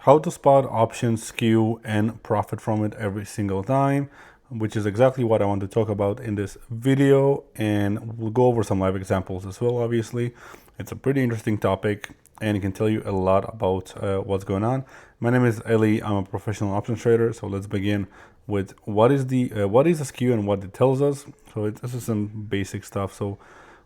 how to spot options skew and profit from it every single time, which is exactly what I want to talk about in this video. And we'll go over some live examples as well. Obviously, it's a pretty interesting topic and it can tell you a lot about what's going on. My name is Eli. I'm a professional options trader. So let's begin with what is a skew and what it tells us. So this is some basic stuff. So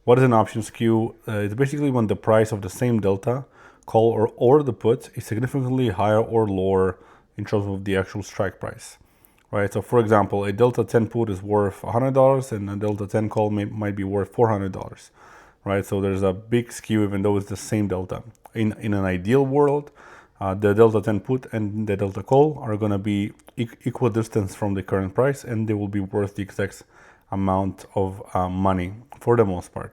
what is an option skew? It's basically when the price of the same delta, call or the put, is significantly higher or lower in terms of the actual strike price, right? So for example, a delta 10 put is worth $100 and a delta 10 call might be worth $400, right? So there's a big skew even though it's the same delta. In an ideal world, the delta 10 put and the delta call are going to be equidistant from the current price, and they will be worth the exact amount of money for the most part.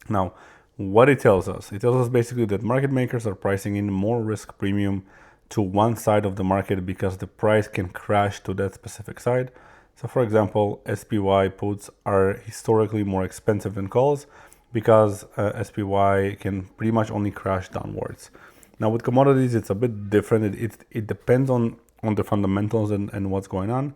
Now, what it tells us basically that market makers are pricing in more risk premium to one side of the market because the price can crash to that specific side. So for example, SPY puts are historically more expensive than calls because SPY can pretty much only crash downwards. Now with commodities, it's a bit different. It depends on the fundamentals and what's going on.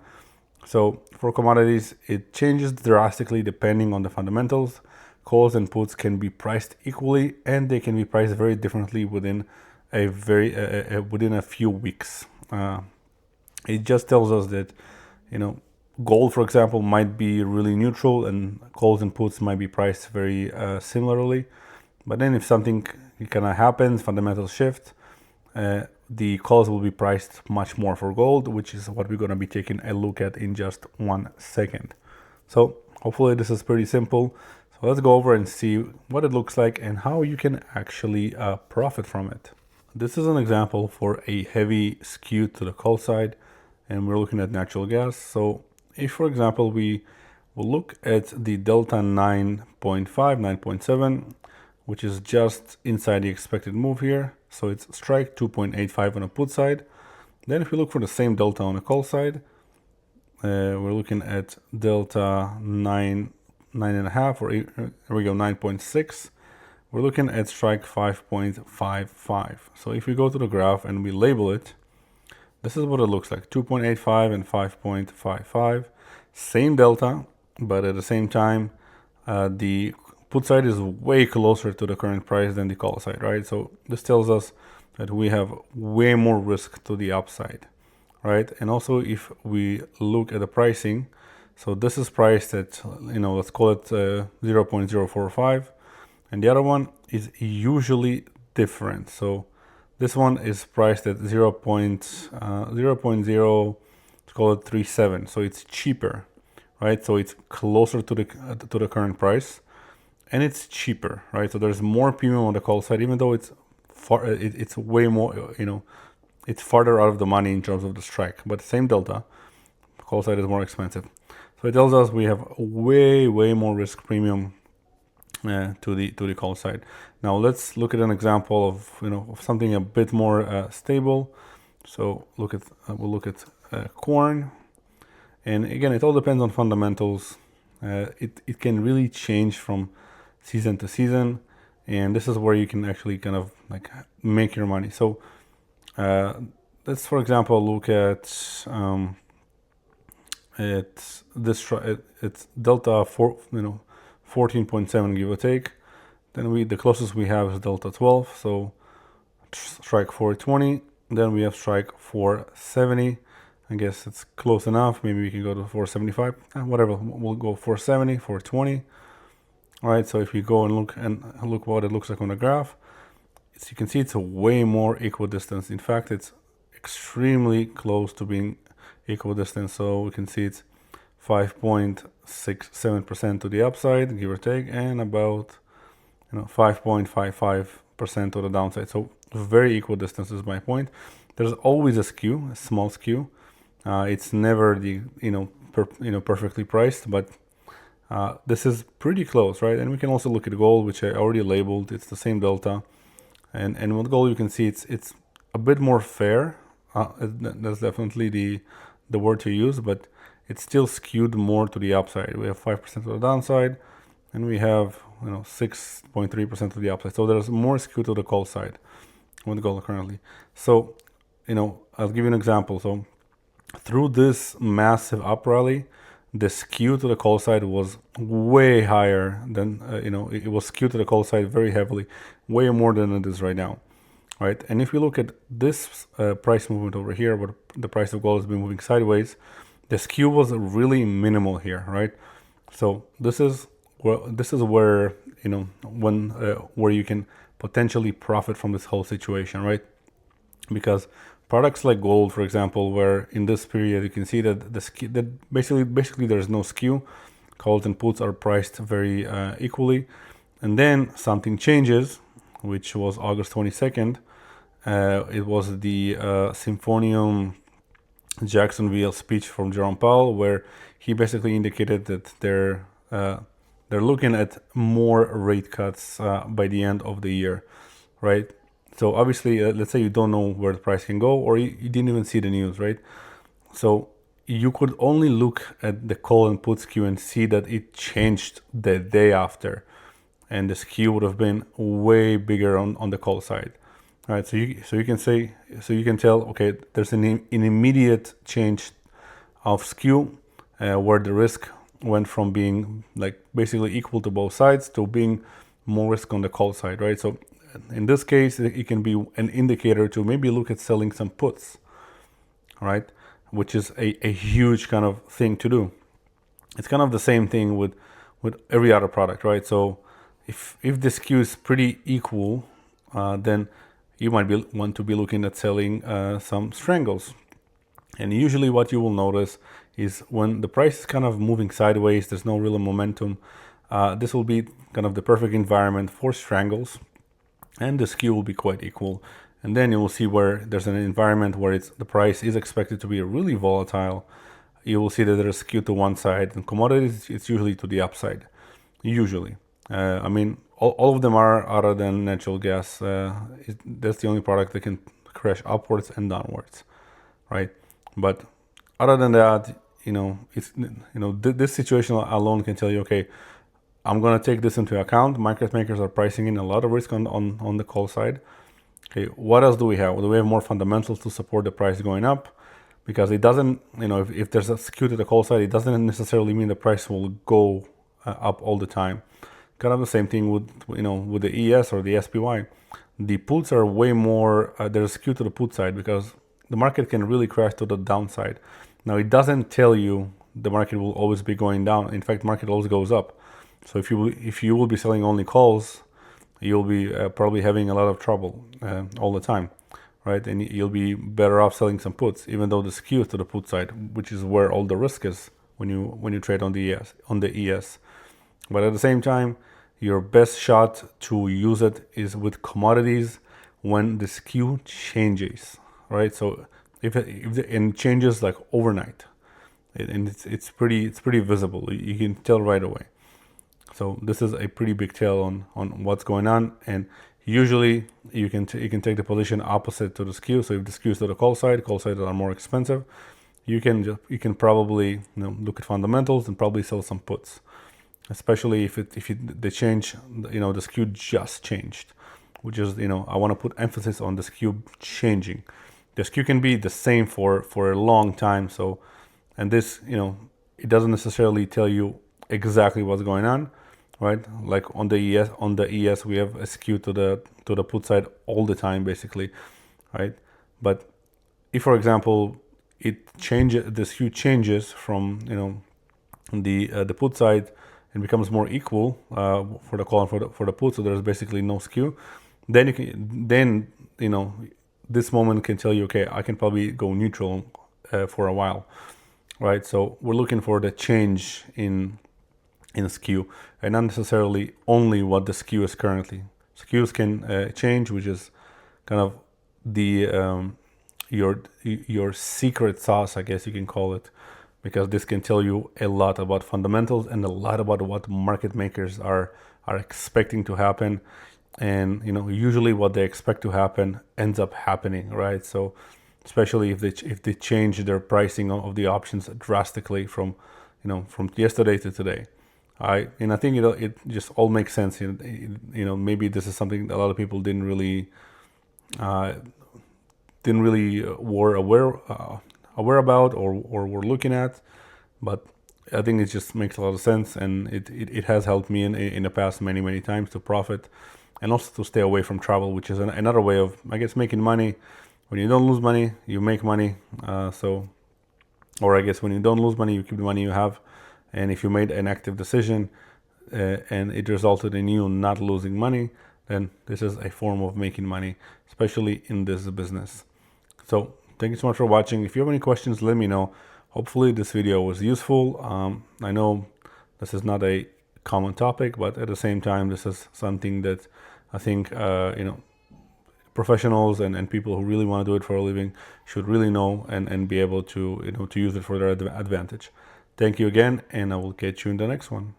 So for commodities, it changes drastically depending on the fundamentals. Calls and puts can be priced equally, and they can be priced very differently within a few weeks. It just tells us that, gold, for example, might be really neutral, and calls and puts might be priced very similarly. But then if something kind of happens, fundamentals shift, the calls will be priced much more for gold, which is what we're going to be taking a look at in just 1 second. So hopefully this is pretty simple. So let's go over and see what it looks like and how you can actually profit from it. This is an example for a heavy skew to the call side, and we're looking at natural gas. So if, for example, we will look at the delta 9.5, 9.7, which is just inside the expected move here. So it's strike 2.85 on a put side. Then if we look for the same delta on the call side, we're looking at delta 9.5, or here we go, 9.6. We're looking at strike 5.55. So if we go to the graph and we label it, this is what it looks like: 2.85 and 5.55. Same delta, but at the same time, the put side is way closer to the current price than the call side, right? So this tells us that we have way more risk to the upside, right? And also if we look at the pricing, so this is priced at, let's call it 0.045, and the other one is usually different. So this one is priced at 0.0, let's call it 37. So it's cheaper, right? So it's closer to the current price, and it's cheaper, right? So there's more premium on the call side, even though it's it's way more, it's farther out of the money in terms of the strike, but same delta, call side is more expensive. So it tells us we have way more risk premium to the call side. Now let's look at an example of of something a bit more stable. So we'll look at corn, and again, it all depends on fundamentals. It can really change from season to season, and this is where you can actually kind of like make your money. So let's, for example, look at it's delta 14.7, give or take. Then the closest we have is delta 12, so strike 420. Then we have strike 470. I guess it's close enough. Maybe we can go to 475. Whatever, we'll go 470, 420. All right. So if we go and look what it looks like on the graph, you can see it's a way more equidistant. In fact, it's extremely close to being equidistant. So we can see it's 5.67% to the upside, give or take, and about 5.55% to the downside. So very equidistant is my point. There's always a skew, a small skew. It's never the perfectly priced, but this is pretty close, right? And we can also look at gold, which I already labeled. It's the same delta, and with gold you can see it's a bit more fair. That's definitely the word to use, but it's still skewed more to the upside. We have 5% to the downside, and we have 6.3% to the upside. So there's more skew to the call side with gold currently. So I'll give you an example. So through this massive up rally, the skew to the call side was way higher than, it was skewed to the call side very heavily, way more than it is right now, right? And if you look at this price movement over here, where the price of gold has been moving sideways, the skew was really minimal here, right? So this is where where you can potentially profit from this whole situation, right? Because products like gold, for example, where in this period you can see that that basically there's no skew. Calls and puts are priced very equally, and then something changes, which was August 22nd. It was the Symphonium Jacksonville speech from Jerome Powell, where he basically indicated that they're looking at more rate cuts by the end of the year, right? So obviously, let's say you don't know where the price can go, or you didn't even see the news, right? So you could only look at the call and put skew and see that it changed the day after, and the skew would have been way bigger on the call side. All right, so you can tell, okay, there's an immediate change of skew where the risk went from being like basically equal to both sides to being more risk on the call side, right? So in this case, it can be an indicator to maybe look at selling some puts, right? Which is a huge kind of thing to do. It's kind of the same thing with every other product, right? So if the skew is pretty equal, then you might want to be looking at selling some strangles. And usually what you will notice is when the price is kind of moving sideways, there's no real momentum, this will be kind of the perfect environment for strangles, and the skew will be quite equal. And then you will see where there's an environment where the price is expected to be really volatile. You will see that there's skew to one side, and commodities, it's usually to the upside, usually. I mean, all of them are, other than natural gas. That's the only product that can crash upwards and downwards, right? But other than that, this situation alone can tell you, okay, I'm gonna take this into account. Market makers are pricing in a lot of risk on the call side. Okay, what else do we have? Do we have more fundamentals to support the price going up? Because it doesn't, if there's a skew to the call side, it doesn't necessarily mean the price will go up all the time. Kind of the same thing with the ES or the SPY. The puts are way more, there's a skew to the put side because the market can really crash to the downside. Now, it doesn't tell you the market will always be going down. In fact, market always goes up. So if you will be selling only calls, you'll be probably having a lot of trouble all the time, right? And you'll be better off selling some puts, even though the skew is to the put side, which is where all the risk is when you trade on the ES. But at the same time, your best shot to use it is with commodities when the skew changes, right? So if it changes like overnight, and it's pretty visible. You can tell right away. So this is a pretty big tell on what's going on, and usually you can take the position opposite to the skew. So if the skew is to the call sides are more expensive. You can probably look at fundamentals and probably sell some puts, especially if the change, the skew just changed, which is I want to put emphasis on the skew changing. The skew can be the same for a long time. So, and this it doesn't necessarily tell you exactly what's going on, right? Like on the ES we have a skew to the put side all the time basically, right? But if, for example, the skew changes from the put side and becomes more equal for the call and for the put, so there's basically no skew, then this moment can tell you, okay, I can probably go neutral for a while, right? So we're looking for the change in skew, and not necessarily only what the skew is currently. Skews can change, which is kind of the your secret sauce, I guess you can call it, because this can tell you a lot about fundamentals and a lot about what market makers are expecting to happen. And usually what they expect to happen ends up happening, right? So especially if they change their pricing of the options drastically from yesterday to today. I think it just all makes sense. Maybe this is something a lot of people didn't really didn't really were aware about or were looking at, but I think it just makes a lot of sense, and it has helped me in the past many times to profit, and also to stay away from travel, which is another way of, I guess, making money. When you don't lose money, you make money. Or I guess when you don't lose money, you keep the money you have. And if you made an active decision and it resulted in you not losing money, then this is a form of making money, especially in this business. So thank you so much for watching. If you have any questions, let me know. Hopefully this video was useful. I know this is not a common topic, but at the same time, this is something that I think, professionals and people who really want to do it for a living should really know and be able to, to use it for their advantage. Thank you again, and I will catch you in the next one.